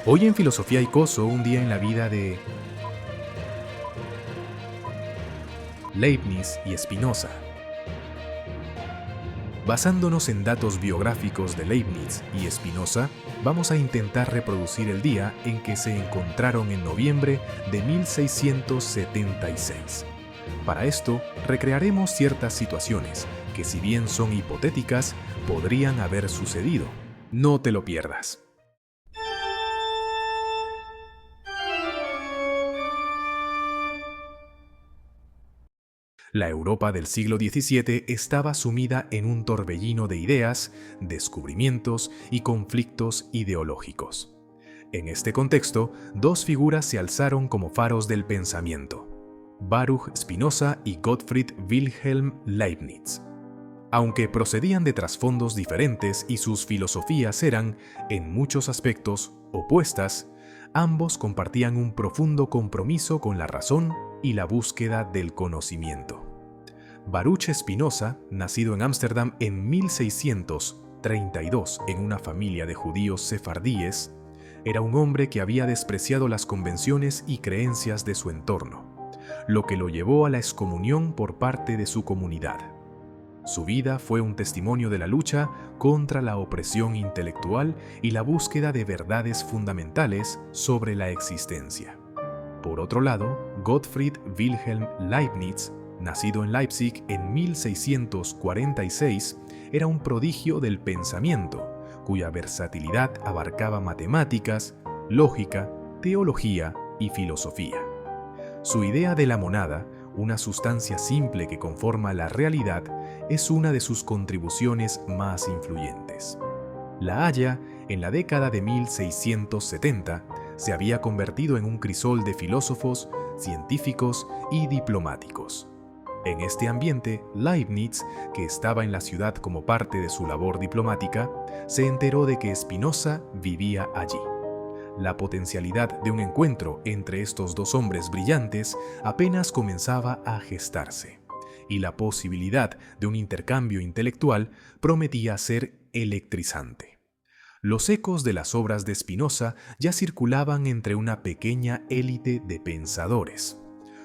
Hoy en Filosofía y Coso, un día en la vida de Leibniz y Spinoza. Basándonos en datos biográficos de Leibniz y Spinoza, vamos a intentar reproducir el día en que se encontraron en noviembre de 1676. Para esto, recrearemos ciertas situaciones que, si bien son hipotéticas, podrían haber sucedido. No te lo pierdas. La Europa del siglo XVII estaba sumida en un torbellino de ideas, descubrimientos y conflictos ideológicos. En este contexto, dos figuras se alzaron como faros del pensamiento: Baruch Spinoza y Gottfried Wilhelm Leibniz. Aunque procedían de trasfondos diferentes y sus filosofías eran, en muchos aspectos, opuestas, ambos compartían un profundo compromiso con la razón y la búsqueda del conocimiento. Baruch Spinoza, nacido en Ámsterdam en 1632 en una familia de judíos sefardíes, era un hombre que había despreciado las convenciones y creencias de su entorno, lo que lo llevó a la excomunión por parte de su comunidad. Su vida fue un testimonio de la lucha contra la opresión intelectual y la búsqueda de verdades fundamentales sobre la existencia. Por otro lado, Gottfried Wilhelm Leibniz, nacido en Leipzig en 1646, era un prodigio del pensamiento, cuya versatilidad abarcaba matemáticas, lógica, teología y filosofía. Su idea de la monada, una sustancia simple que conforma la realidad, es una de sus contribuciones más influyentes. La Haya, en la década de 1670, se había convertido en un crisol de filósofos, científicos y diplomáticos. En este ambiente, Leibniz, que estaba en la ciudad como parte de su labor diplomática, se enteró de que Spinoza vivía allí. La potencialidad de un encuentro entre estos dos hombres brillantes apenas comenzaba a gestarse, y la posibilidad de un intercambio intelectual prometía ser electrizante. Los ecos de las obras de Spinoza ya circulaban entre una pequeña élite de pensadores.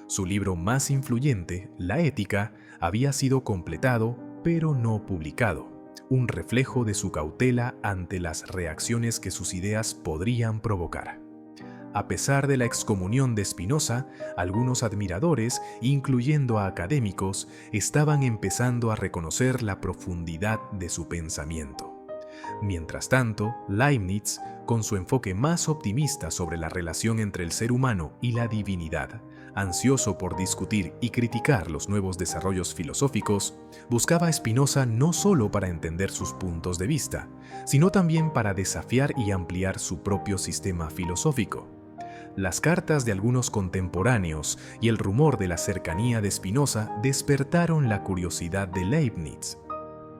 Su libro más influyente, La Ética, había sido completado, pero no publicado, un reflejo de su cautela ante las reacciones que sus ideas podrían provocar. A pesar de la excomunión de Spinoza, algunos admiradores, incluyendo a académicos, estaban empezando a reconocer la profundidad de su pensamiento. Mientras tanto, Leibniz, con su enfoque más optimista sobre la relación entre el ser humano y la divinidad, ansioso por discutir y criticar los nuevos desarrollos filosóficos, buscaba a Spinoza no solo para entender sus puntos de vista, sino también para desafiar y ampliar su propio sistema filosófico. Las cartas de algunos contemporáneos y el rumor de la cercanía de Spinoza despertaron la curiosidad de Leibniz.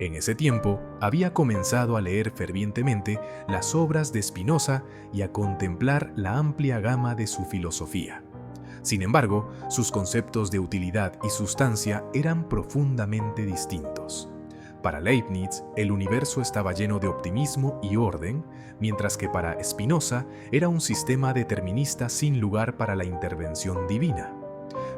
En ese tiempo, había comenzado a leer fervientemente las obras de Spinoza y a contemplar la amplia gama de su filosofía. Sin embargo, sus conceptos de utilidad y sustancia eran profundamente distintos. Para Leibniz, el universo estaba lleno de optimismo y orden, mientras que para Spinoza era un sistema determinista sin lugar para la intervención divina.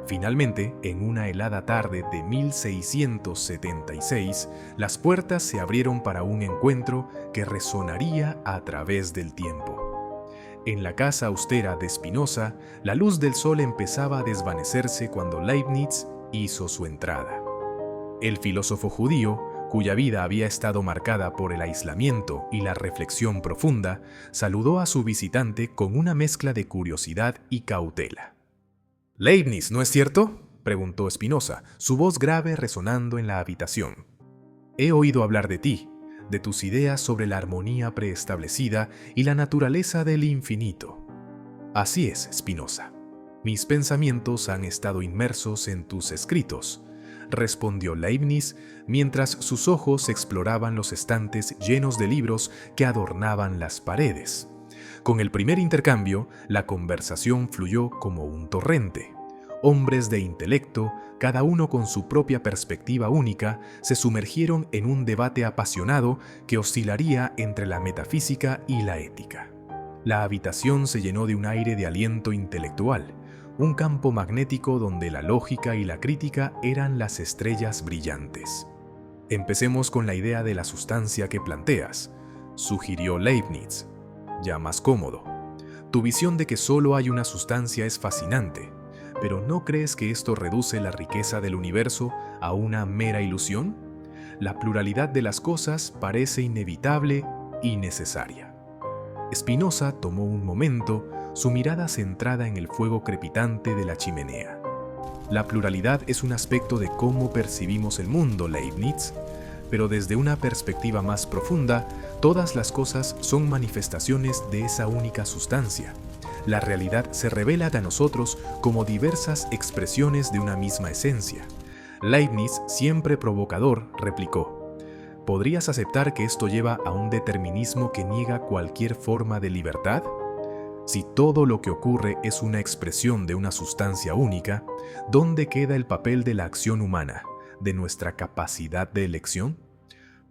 Finalmente, en una helada tarde de 1676, las puertas se abrieron para un encuentro que resonaría a través del tiempo. En la casa austera de Spinoza, la luz del sol empezaba a desvanecerse cuando Leibniz hizo su entrada. El filósofo judío, cuya vida había estado marcada por el aislamiento y la reflexión profunda, saludó a su visitante con una mezcla de curiosidad y cautela. «Leibniz, ¿no es cierto?», preguntó Spinoza, su voz grave resonando en la habitación. «He oído hablar de ti, de tus ideas sobre la armonía preestablecida y la naturaleza del infinito». «Así es, Spinoza. Mis pensamientos han estado inmersos en tus escritos», respondió Leibniz mientras sus ojos exploraban los estantes llenos de libros que adornaban las paredes. Con el primer intercambio, la conversación fluyó como un torrente. Hombres de intelecto, cada uno con su propia perspectiva única, se sumergieron en un debate apasionado que oscilaría entre la metafísica y la ética. La habitación se llenó de un aire de aliento intelectual, un campo magnético donde la lógica y la crítica eran las estrellas brillantes. Empecemos con la idea de la sustancia que planteas, sugirió Leibniz, ya más cómodo. Tu visión de que solo hay una sustancia es fascinante, pero ¿no crees que esto reduce la riqueza del universo a una mera ilusión? La pluralidad de las cosas parece inevitable y necesaria. Spinoza tomó un momento, su mirada centrada en el fuego crepitante de la chimenea. La pluralidad es un aspecto de cómo percibimos el mundo, Leibniz, pero desde una perspectiva más profunda, todas las cosas son manifestaciones de esa única sustancia. La realidad se revela a nosotros como diversas expresiones de una misma esencia. Leibniz, siempre provocador, replicó: ¿podrías aceptar que esto lleva a un determinismo que niega cualquier forma de libertad? Si todo lo que ocurre es una expresión de una sustancia única, ¿dónde queda el papel de la acción humana, de nuestra capacidad de elección?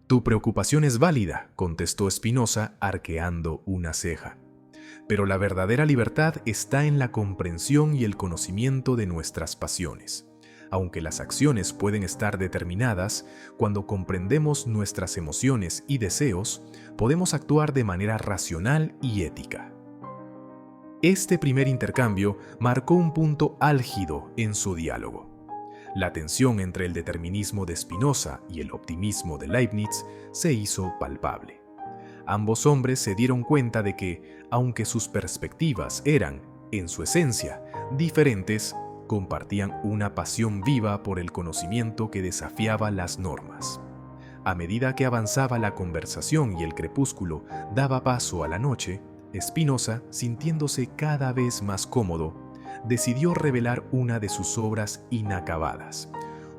Tu preocupación es válida, contestó Spinoza, arqueando una ceja. Pero la verdadera libertad está en la comprensión y el conocimiento de nuestras pasiones. Aunque las acciones pueden estar determinadas, cuando comprendemos nuestras emociones y deseos, podemos actuar de manera racional y ética. Este primer intercambio marcó un punto álgido en su diálogo. La tensión entre el determinismo de Spinoza y el optimismo de Leibniz se hizo palpable. Ambos hombres se dieron cuenta de que, aunque sus perspectivas eran, en su esencia, diferentes, compartían una pasión viva por el conocimiento que desafiaba las normas. A medida que avanzaba la conversación y el crepúsculo daba paso a la noche, Spinoza, sintiéndose cada vez más cómodo, decidió revelar una de sus obras inacabadas,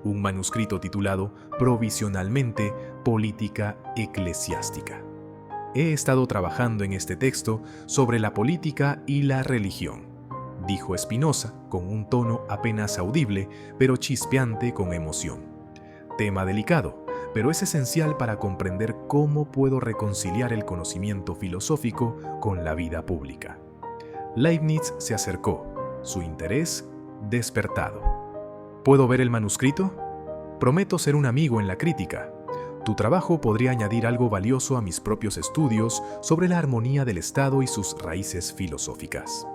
un manuscrito titulado provisionalmente Política Eclesiástica. He estado trabajando en este texto sobre la política y la religión, dijo Spinoza con un tono apenas audible, pero chispeante con emoción. Tema delicado, pero es esencial para comprender cómo puedo reconciliar el conocimiento filosófico con la vida pública. Leibniz se acercó, su interés despertado. ¿Puedo ver el manuscrito? Prometo ser un amigo en la crítica. Tu trabajo podría añadir algo valioso a mis propios estudios sobre la armonía del Estado y sus raíces filosóficas.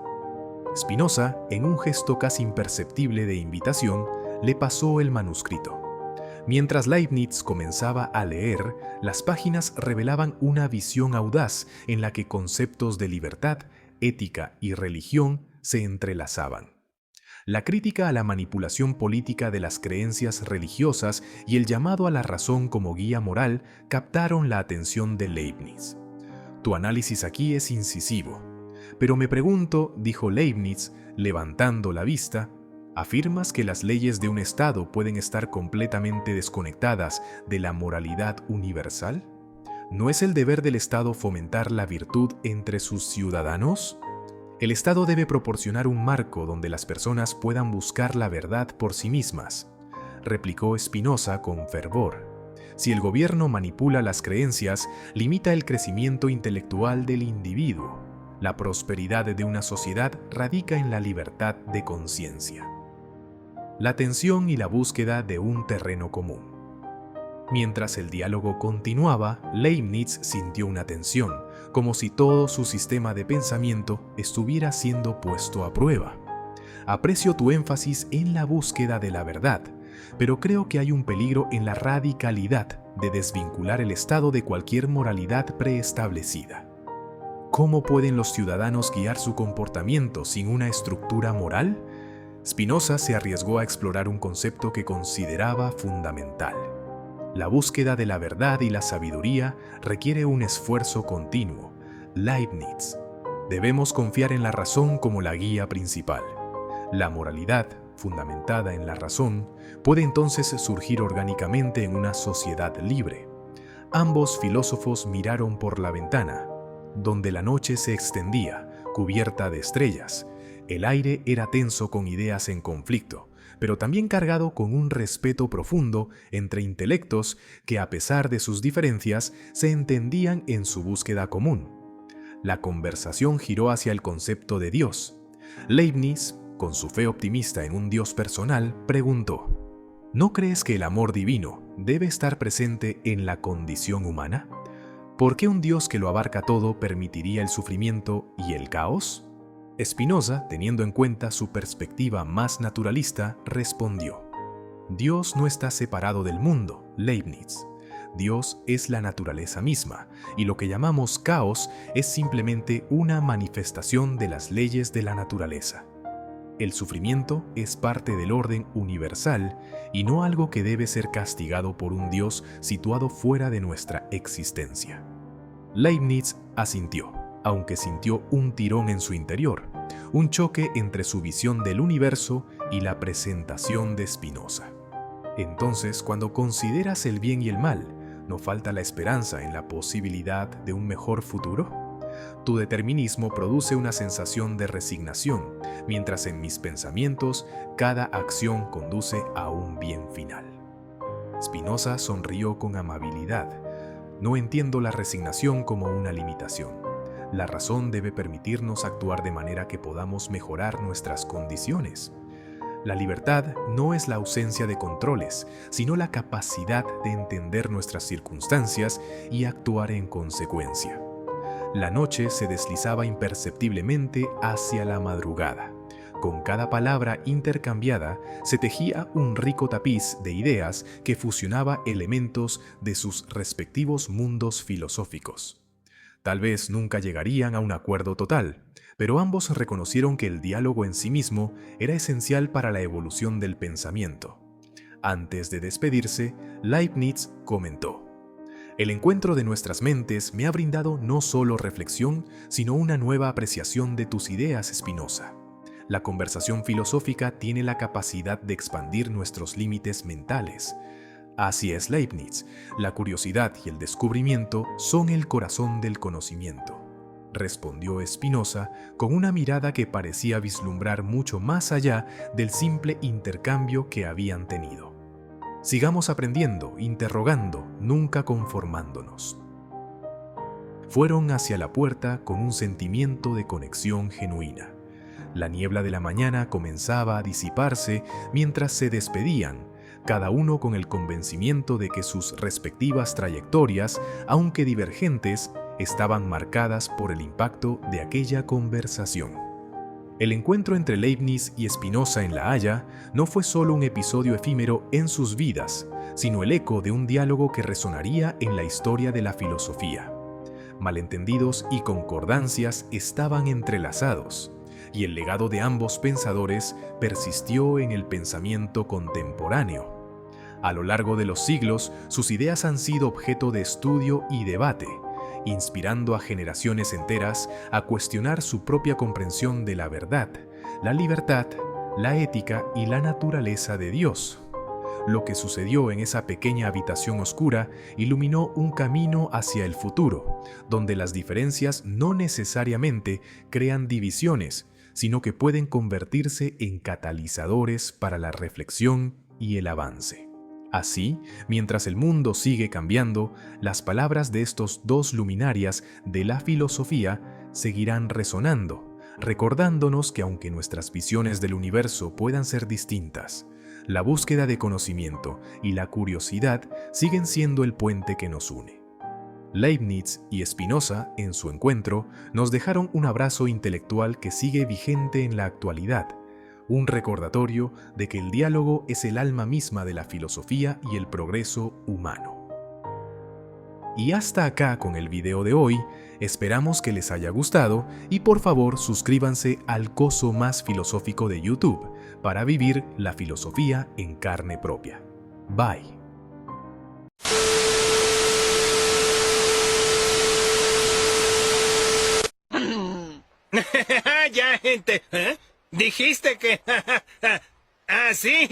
Spinoza, en un gesto casi imperceptible de invitación, le pasó el manuscrito. Mientras Leibniz comenzaba a leer, las páginas revelaban una visión audaz en la que conceptos de libertad, ética y religión se entrelazaban. La crítica a la manipulación política de las creencias religiosas y el llamado a la razón como guía moral captaron la atención de Leibniz. Tu análisis aquí es incisivo, pero me pregunto, dijo Leibniz, levantando la vista, ¿afirmas que las leyes de un Estado pueden estar completamente desconectadas de la moralidad universal? ¿No es el deber del Estado fomentar la virtud entre sus ciudadanos? El Estado debe proporcionar un marco donde las personas puedan buscar la verdad por sí mismas, replicó Spinoza con fervor. Si el gobierno manipula las creencias, limita el crecimiento intelectual del individuo. La prosperidad de una sociedad radica en la libertad de conciencia. La tensión y la búsqueda de un terreno común. Mientras el diálogo continuaba, Leibniz sintió una tensión, como si todo su sistema de pensamiento estuviera siendo puesto a prueba. Aprecio tu énfasis en la búsqueda de la verdad, pero creo que hay un peligro en la radicalidad de desvincular el Estado de cualquier moralidad preestablecida. ¿Cómo pueden los ciudadanos guiar su comportamiento sin una estructura moral? Spinoza se arriesgó a explorar un concepto que consideraba fundamental. La búsqueda de la verdad y la sabiduría requiere un esfuerzo continuo. Leibniz. Debemos confiar en la razón como la guía principal. La moralidad, fundamentada en la razón, puede entonces surgir orgánicamente en una sociedad libre. Ambos filósofos miraron por la ventana, donde la noche se extendía, cubierta de estrellas. El aire era tenso con ideas en conflicto, pero también cargado con un respeto profundo entre intelectos que, a pesar de sus diferencias, se entendían en su búsqueda común. La conversación giró hacia el concepto de Dios. Leibniz, con su fe optimista en un Dios personal, preguntó: ¿no crees que el amor divino debe estar presente en la condición humana? ¿Por qué un Dios que lo abarca todo permitiría el sufrimiento y el caos? Spinoza, teniendo en cuenta su perspectiva más naturalista, respondió: Dios no está separado del mundo, Leibniz. Dios es la naturaleza misma, y lo que llamamos caos es simplemente una manifestación de las leyes de la naturaleza. El sufrimiento es parte del orden universal y no algo que debe ser castigado por un Dios situado fuera de nuestra existencia. Leibniz asintió, aunque sintió un tirón en su interior, un choque entre su visión del universo y la presentación de Spinoza. Entonces, cuando consideras el bien y el mal, ¿no falta la esperanza en la posibilidad de un mejor futuro? Tu determinismo produce una sensación de resignación, mientras en mis pensamientos cada acción conduce a un bien final. Spinoza sonrió con amabilidad. No entiendo la resignación como una limitación. La razón debe permitirnos actuar de manera que podamos mejorar nuestras condiciones. La libertad no es la ausencia de controles, sino la capacidad de entender nuestras circunstancias y actuar en consecuencia. La noche se deslizaba imperceptiblemente hacia la madrugada. Con cada palabra intercambiada se tejía un rico tapiz de ideas que fusionaba elementos de sus respectivos mundos filosóficos. Tal vez nunca llegarían a un acuerdo total, pero ambos reconocieron que el diálogo en sí mismo era esencial para la evolución del pensamiento. Antes de despedirse, Leibniz comentó: el encuentro de nuestras mentes me ha brindado no solo reflexión, sino una nueva apreciación de tus ideas, Spinoza. La conversación filosófica tiene la capacidad de expandir nuestros límites mentales. Así es, Leibniz, la curiosidad y el descubrimiento son el corazón del conocimiento, respondió Spinoza con una mirada que parecía vislumbrar mucho más allá del simple intercambio que habían tenido. Sigamos aprendiendo, interrogando, nunca conformándonos. Fueron hacia la puerta con un sentimiento de conexión genuina. La niebla de la mañana comenzaba a disiparse mientras se despedían, cada uno con el convencimiento de que sus respectivas trayectorias, aunque divergentes, estaban marcadas por el impacto de aquella conversación. El encuentro entre Leibniz y Spinoza en La Haya no fue solo un episodio efímero en sus vidas, sino el eco de un diálogo que resonaría en la historia de la filosofía. Malentendidos y concordancias estaban entrelazados, y el legado de ambos pensadores persistió en el pensamiento contemporáneo. A lo largo de los siglos, sus ideas han sido objeto de estudio y debate, inspirando a generaciones enteras a cuestionar su propia comprensión de la verdad, la libertad, la ética y la naturaleza de Dios. Lo que sucedió en esa pequeña habitación oscura iluminó un camino hacia el futuro, donde las diferencias no necesariamente crean divisiones, sino que pueden convertirse en catalizadores para la reflexión y el avance. Así, mientras el mundo sigue cambiando, las palabras de estos dos luminarias de la filosofía seguirán resonando, recordándonos que aunque nuestras visiones del universo puedan ser distintas, la búsqueda de conocimiento y la curiosidad siguen siendo el puente que nos une. Leibniz y Spinoza, en su encuentro, nos dejaron un abrazo intelectual que sigue vigente en la actualidad, un recordatorio de que el diálogo es el alma misma de la filosofía y el progreso humano. Y hasta acá con el video de hoy, esperamos que les haya gustado y por favor suscríbanse al coso más filosófico de YouTube para vivir la filosofía en carne propia. Bye. Ya, gente. ¿Eh? Dijiste que... ¿Ah, sí?